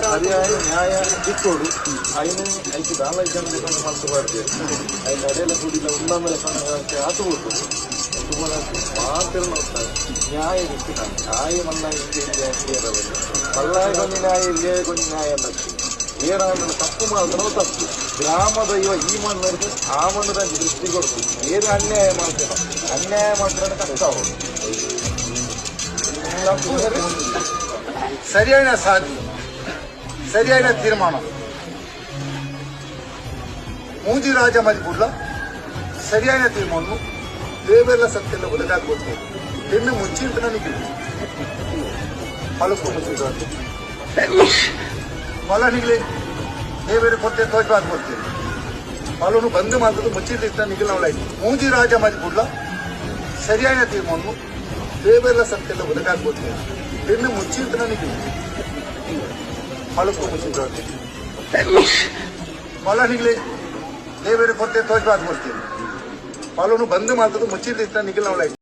అది ఆయన న్యాయ చిక్కోడు ఆయన అయితే దానిలో ఇచ్చిన మనసు పడితే ఆయన అదేళ్ళ గుడిలో ఉందామని ఆట పోతుంది మాత్రం వస్తాయి న్యాయం ఇస్తున్నాను న్యాయం అన్నా ఇంకేం చేయాలి మళ్ళా కొన్ని న్యాయం లే కొన్ని న్యాయం నచ్చి ఏ రాళ్ళు తప్పు మాత్రం తప్పు గ్రామ దైవ ఈ మన్నడితే ఆ మన్ను దానికి దృష్టి కొడుతుంది ఏది అన్యాయం మాత్రం అన్యాయం మాత్రమే కష్టం సరి అయిన సాధి సరి అయిన తీర్మానం ಮೂಜಿರಾಜ ಮಜಬೂರ್ಲ ಸರಿಯಾದ ತೀರ್ಮಾನ ದೇವೆಲ್ಲ ಸತ್ಯೆಲ್ಲ ಒದಗಾಗ್ಬೋದು ಹೆಣ್ಣು ಮುಚ್ಚಿಂತ ನನಗೆ ಫಲಸ್ಕೊಂಡು ಫಲ ನಿಗಲಿ ದೇವೇರು ಕೊಟ್ಟೆ ತೋಜಬಾಗ್ಬೋಡ್ತೀವಿ ಫಲನು ಬಂದು ಮಾಡಿದ್ರು ಮುಚ್ಚಿಂತ ನಿಗಲಾಯ್ತು ಮೂಜಿರಾಜ ಮಜಬೂರ್ಲ ಸರಿಯಾದ ತೀರ್ಮಾನ ದೇವೆಲ್ಲ ಸತ್ಯೆಲ್ಲ ಒದಗಾಗ್ಬೋದು ಹೆಣ್ಣು ಮುಚ್ಚಿಂತ ನನಗೆ ಫಲಸ್ಕೊಂಡು ಫಲ ನಿಗಲಿ ದೇವೇರು ಕೊಟ್ಟೆ ತೋಜಬಾಗ್ಬೋಡ್ತೀವಿ ಫಲನು ಬಂದು ಮಾಡಿದ್ರು ಮುಚ್ಚಿಂತ ನಿಗಲಾಯ್ತು